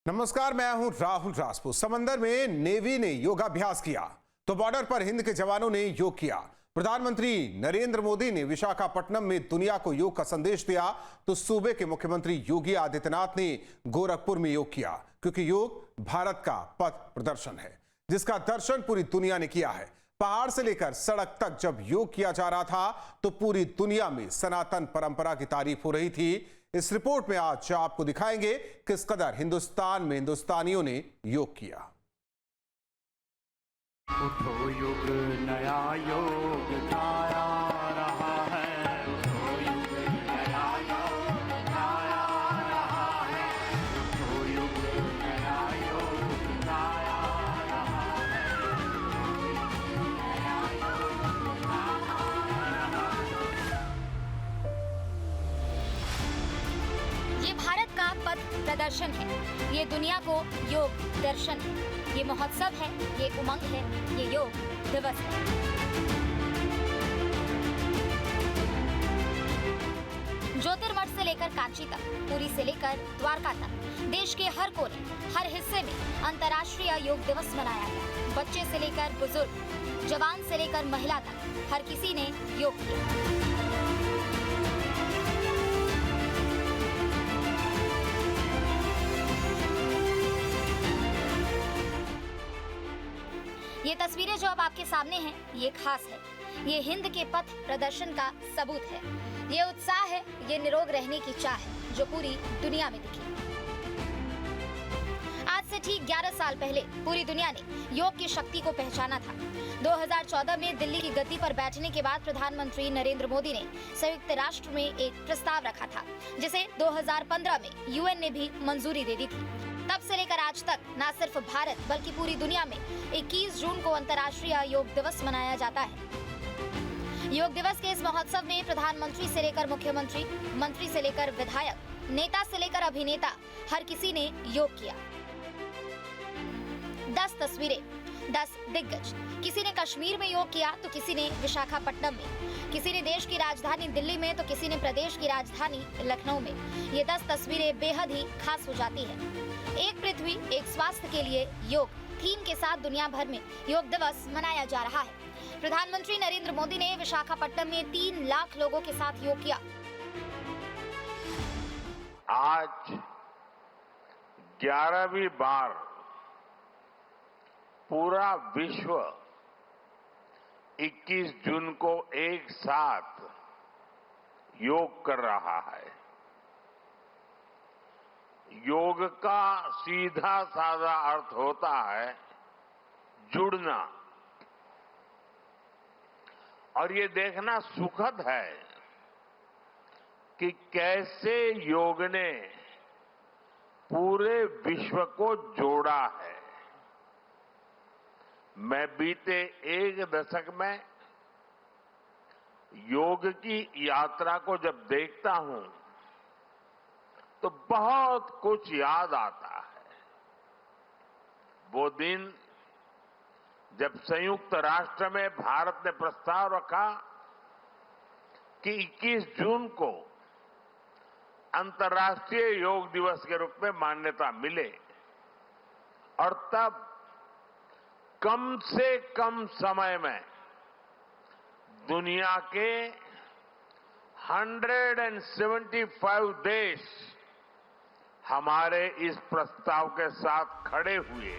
नमस्कार, मैं हूं राहुल राजपूत। समंदर में नेवी ने योगाभ्यास किया तो बॉर्डर पर हिंद के जवानों ने योग किया। प्रधानमंत्री नरेंद्र मोदी ने विशाखापट्टनम में दुनिया को योग का संदेश दिया तो सूबे के मुख्यमंत्री योगी आदित्यनाथ ने गोरखपुर में योग किया, क्योंकि योग भारत का पथ प्रदर्शन है जिसका दर्शन पूरी दुनिया ने किया है। पहाड़ से लेकर सड़क तक जब योग किया जा रहा था तो पूरी दुनिया में सनातन परंपरा की तारीफ हो रही थी। इस रिपोर्ट में आज आपको दिखाएंगे किस कदर हिंदुस्तान में हिंदुस्तानियों ने योग किया। उठो युग नया योग छाया रहा है, उठो युग नया योग छाया रहा है, उठो युग नया योग छाया रहा है, नया योग छाया रहा है। ये भारत का पथ प्रदर्शन है, ये दुनिया को योग दर्शन है, ये महोत्सव है, ये उमंग है, ये योग दिवस है। ज्योतिर्मठ से लेकर कांची तक, पुरी से लेकर द्वारका तक, देश के हर कोने, हर हिस्से में अंतर्राष्ट्रीय योग दिवस मनाया गया। बच्चे से लेकर बुजुर्ग, जवान से लेकर महिला तक, हर किसी ने योग किया। ये तस्वीरें जो अब आपके सामने हैं, ये खास है। ये हिंद के पथ प्रदर्शन का सबूत है। ये उत्साह है, ये निरोग रहने की चाह है जो पूरी दुनिया में दिखी। आज से ठीक 11 साल पहले पूरी दुनिया ने योग की शक्ति को पहचाना था। 2014 में दिल्ली की गद्दी पर बैठने के बाद प्रधानमंत्री नरेंद्र मोदी ने संयुक्त राष्ट्र में एक प्रस्ताव रखा था, जिसे 2015 में यूएन ने भी मंजूरी दे दी थी। तब से लेकर आज तक न सिर्फ भारत बल्कि पूरी दुनिया में 21 जून को अंतर्राष्ट्रीय योग दिवस मनाया जाता है। योग दिवस के इस महोत्सव में प्रधानमंत्री से लेकर मुख्यमंत्री, मंत्री से लेकर विधायक, नेता से लेकर अभिनेता, हर किसी ने योग किया। 10 तस्वीरें, 10 दिग्गज। किसी ने कश्मीर में योग किया तो किसी ने विशाखापट्टनम में, किसी ने देश की राजधानी दिल्ली में तो किसी ने प्रदेश की राजधानी लखनऊ में। ये 10 तस्वीरें बेहद ही खास हो जाती है। एक पृथ्वी एक स्वास्थ्य के लिए योग थीम के साथ दुनिया भर में योग दिवस मनाया जा रहा है। प्रधानमंत्री नरेंद्र मोदी ने विशाखापट्टनम में 3 लाख लोगों के साथ योग किया। आज 11वीं बार पूरा विश्व 21 जून को एक साथ योग कर रहा है। योग का सीधा साधा अर्थ होता है जुड़ना, और ये देखना सुखद है कि कैसे योग ने पूरे विश्व को जोड़ा है। मैं बीते एक दशक में योग की यात्रा को जब देखता हूं तो बहुत कुछ याद आता है। वो दिन जब संयुक्त राष्ट्र में भारत ने प्रस्ताव रखा कि 21 जून को अंतर्राष्ट्रीय योग दिवस के रूप में मान्यता मिले, और तब कम से कम समय में दुनिया के 175 देश हमारे इस प्रस्ताव के साथ खड़े हुए।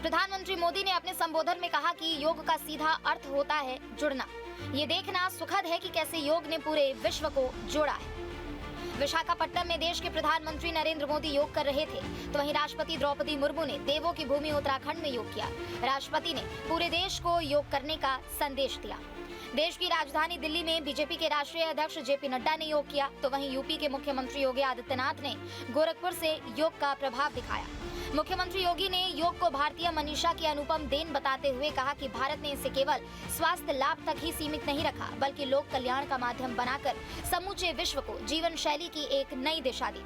प्रधानमंत्री मोदी ने अपने संबोधन में कहा कि योग का सीधा अर्थ होता है जुड़ना। ये देखना सुखद है कि कैसे योग ने पूरे विश्व को जोड़ा है। विशाखापट्टनम में देश के प्रधानमंत्री नरेंद्र मोदी योग कर रहे थे, तो वहीं राष्ट्रपति द्रौपदी मुर्मू ने देवों की भूमि उत्तराखंड में योग किया। राष्ट्रपति ने पूरे देश को योग करने का संदेश दिया। देश की राजधानी दिल्ली में बीजेपी के राष्ट्रीय अध्यक्ष जेपी नड्डा ने योग किया, तो वहीं यूपी के मुख्यमंत्री योगी आदित्यनाथ ने गोरखपुर से योग का प्रभाव दिखाया। मुख्यमंत्री योगी ने योग को भारतीय मनीषा की अनुपम देन बताते हुए कहा कि भारत ने इसे केवल स्वास्थ्य लाभ तक ही सीमित नहीं रखा, बल्कि लोक कल्याण का माध्यम बनाकर समूचे विश्व को जीवन शैली की एक नई दिशा दी।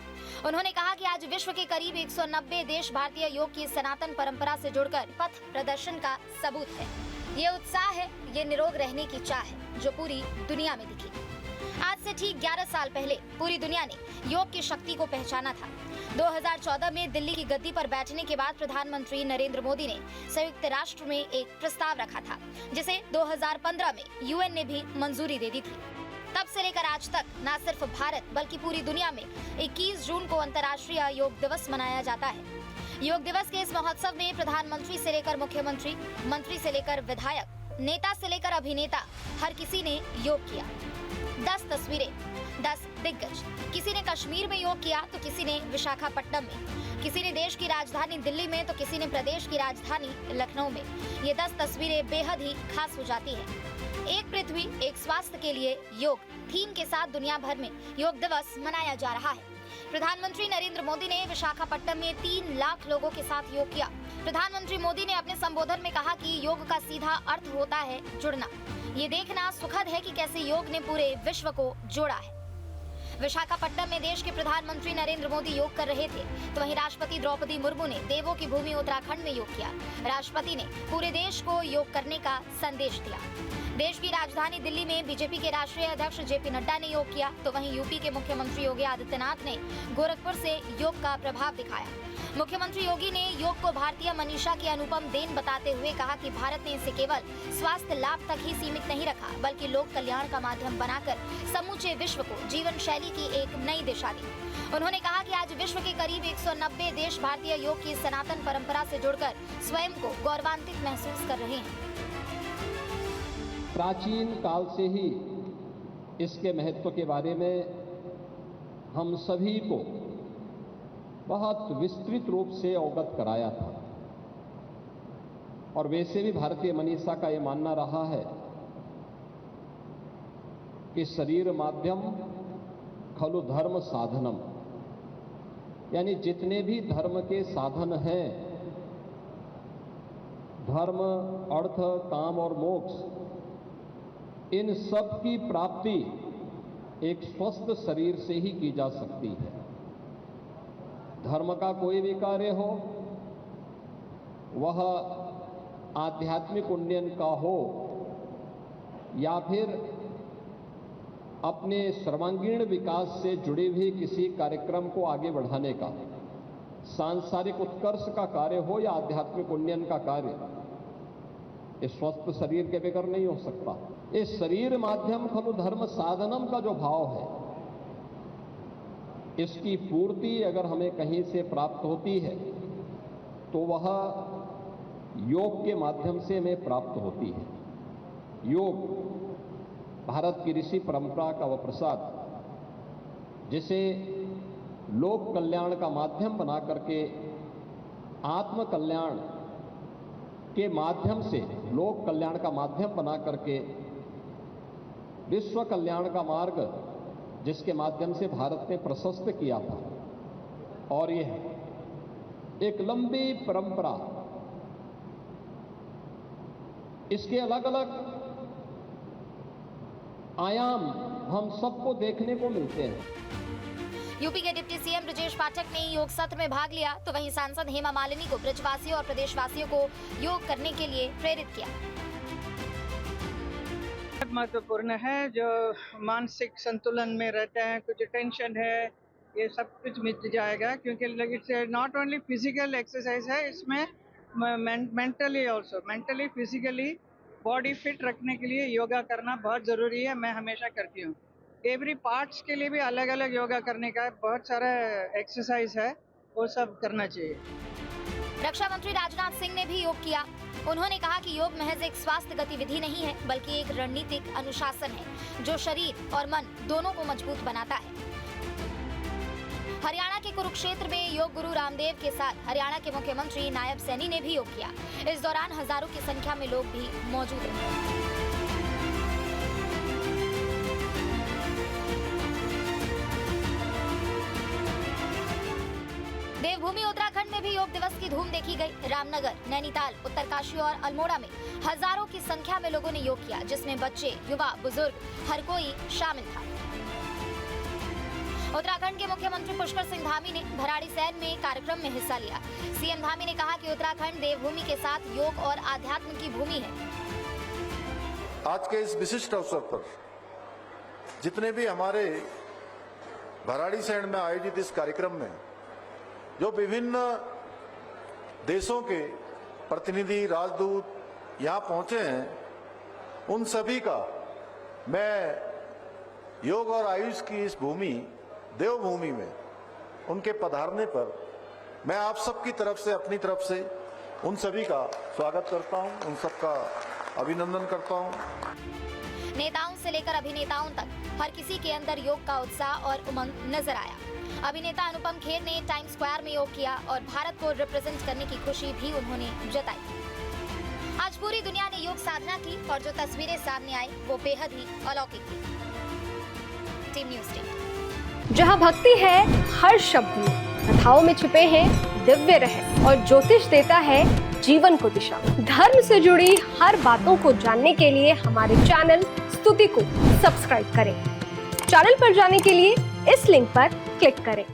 उन्होंने कहा कि आज विश्व के करीब 190 देश भारतीय योग की सनातन परंपरा से जुड़कर पथ प्रदर्शन का सबूत है। ये उत्साह है, ये निरोग रहने की चाह है जो पूरी दुनिया में दिखी। आज से ठीक 11 साल पहले पूरी दुनिया ने योग की शक्ति को पहचाना था। 2014 में दिल्ली की गद्दी पर बैठने के बाद प्रधानमंत्री नरेंद्र मोदी ने संयुक्त राष्ट्र में एक प्रस्ताव रखा था, जिसे 2015 में यूएन ने भी मंजूरी दे दी थी। तब से लेकर आज तक न सिर्फ भारत बल्कि पूरी दुनिया में 21 जून को अंतर्राष्ट्रीय योग दिवस मनाया जाता है। योग दिवस के इस महोत्सव में प्रधानमंत्री से लेकर मुख्यमंत्री, मंत्री से लेकर विधायक, नेता से लेकर अभिनेता, हर किसी ने योग किया। 10 तस्वीरें, 10 दिग्गज। किसी ने कश्मीर में योग किया तो किसी ने विशाखापट्टनम में, किसी ने देश की राजधानी दिल्ली में तो किसी ने प्रदेश की राजधानी लखनऊ में। ये 10 तस्वीरें बेहद ही खास हो जाती हैं। एक पृथ्वी एक स्वास्थ्य के लिए योग थीम के साथ दुनिया भर में योग दिवस मनाया जा रहा है। प्रधानमंत्री नरेंद्र मोदी ने विशाखापट्टनम में 3 लाख लोगों के साथ योग किया। प्रधानमंत्री मोदी ने अपने संबोधन में कहा कि योग का सीधा अर्थ होता है जुड़ना। ये देखना सुखद है कि कैसे योग ने पूरे विश्व को जोड़ा है। विशाखापट्टनम में देश के प्रधानमंत्री नरेंद्र मोदी योग कर रहे थे, तो वहीं राष्ट्रपति द्रौपदी मुर्मू ने देवों की भूमि उत्तराखंड में योग किया। राष्ट्रपति ने पूरे देश को योग करने का संदेश दिया। देश की राजधानी दिल्ली में बीजेपी के राष्ट्रीय अध्यक्ष जेपी नड्डा ने योग किया, तो वहीं यूपी के मुख्यमंत्री योगी आदित्यनाथ ने गोरखपुर से योग का प्रभाव दिखाया। मुख्यमंत्री योगी ने योग को भारतीय मनीषा की अनुपम देन बताते हुए कहा कि भारत ने इसे केवल स्वास्थ्य लाभ तक ही सीमित नहीं रखा, बल्कि लोक कल्याण का माध्यम बनाकर समूचे विश्व को जीवन शैली की एक नई दिशा दी। उन्होंने कहा कि आज विश्व के करीब 190 देश भारतीय योग की सनातन परंपरा से जुड़कर स्वयं को गौरवान्वित महसूस कर रहे हैं। प्राचीन काल से ही इसके महत्व के बारे में हम सभी को बहुत विस्तृत रूप से अवगत कराया था, और वैसे भी भारतीय मनीषा का ये मानना रहा है कि शरीर माध्यम खलु धर्म साधनम, यानी जितने भी धर्म के साधन हैं, धर्म, अर्थ, काम और मोक्ष, इन सब की प्राप्ति एक स्वस्थ शरीर से ही की जा सकती है। धर्म का कोई भी कार्य हो, वह आध्यात्मिक उन्नयन का हो या फिर अपने सर्वांगीण विकास से जुड़े हुए किसी कार्यक्रम को आगे बढ़ाने का, सांसारिक उत्कर्ष का कार्य हो या आध्यात्मिक उन्नयन का कार्य, इस स्वस्थ शरीर के बगैर नहीं हो सकता। इस शरीर माध्यम खलु धर्म साधनम का जो भाव है, इसकी पूर्ति अगर हमें कहीं से प्राप्त होती है तो वह योग के माध्यम से हमें प्राप्त होती है। योग भारत की ऋषि परंपरा का वह प्रसाद, जिसे लोक कल्याण का माध्यम बना करके आत्म कल्याण के माध्यम से, लोक कल्याण का माध्यम बना करके विश्व कल्याण का मार्ग जिसके माध्यम से भारत ने प्रशस्त किया था, और यह एक लंबी परंपरा, इसके अलग अलग आयाम हम सबको देखने को मिलते हैं। यूपी के डिप्टी सीएम ब्रजेश पाठक ने योग सत्र में भाग लिया, तो वहीं सांसद हेमा मालिनी को ब्रजवासियों और प्रदेशवासियों को योग करने के लिए प्रेरित किया। महत्वपूर्ण है, जो मानसिक संतुलन में रहते हैं, कुछ टेंशन है, ये सब कुछ मिट जाएगा, क्योंकि it's not only physical exercise है, इसमें mentally also, mentally physically body fit रखने के लिए योगा करना बहुत ज़रूरी है। मैं हमेशा करती हूँ। एवरी पार्ट्स के लिए भी अलग अलग योगा करने का बहुत सारा एक्सरसाइज है, वो सब करना चाहिए। रक्षा मंत्री राजनाथ सिंह ने भी योग किया। उन्होंने कहा कि योग महज एक स्वास्थ्य गतिविधि नहीं है, बल्कि एक रणनीतिक अनुशासन है जो शरीर और मन दोनों को मजबूत बनाता है। हरियाणा के कुरुक्षेत्र में योग गुरु रामदेव के साथ हरियाणा के मुख्यमंत्री नायब सैनी ने भी योग किया। इस दौरान हजारों की संख्या में लोग भी मौजूद रहे। देवभूमि उत्तराखंड में भी योग दिवस की धूम देखी गई। रामनगर, नैनीताल, उत्तरकाशी और अल्मोड़ा में हजारों की संख्या में लोगों ने योग किया, जिसमें बच्चे, युवा, बुजुर्ग, हर कोई शामिल था। उत्तराखंड के मुख्यमंत्री पुष्कर सिंह धामी ने भराड़ीसैंण में कार्यक्रम में हिस्सा लिया। सीएम धामी ने कहा कि उत्तराखंड देवभूमि के साथ योग और आध्यात्म की भूमि है। आज के इस विशिष्ट अवसर पर जितने भी हमारे भराड़ीसैंण में आयोजित इस कार्यक्रम में जो विभिन्न देशों के प्रतिनिधि, राजदूत यहाँ पहुंचे हैं, उन सभी का मैं योग और आयुष की इस भूमि, देवभूमि में उनके पधारने पर मैं आप सबकी तरफ से, अपनी तरफ से उन सभी का स्वागत करता हूं, उन सबका अभिनंदन करता हूं। नेताओं से लेकर अभिनेताओं तक हर किसी के अंदर योग का उत्साह और उमंग नजर आया। अभिनेता अनुपम खेर ने टाइम स्क्वायर में योग किया और भारत को रिप्रेजेंट करने की खुशी भी उन्होंने जताई। आज पूरी दुनिया ने योग साधना की और जो तस्वीरें सामने आई वो बेहद ही अलौकिक थी। Team news team. जहां भक्ति है हर शब्द में, कथाओं में छिपे हैं दिव्य रहस्य और ज्योतिष देता है जीवन को दिशा। धर्म से जुड़ी हर बातों को जानने के लिए हमारे चैनल स्तुति को सब्सक्राइब करें। चैनल पर जाने के लिए इस लिंक पर क्लिक करें।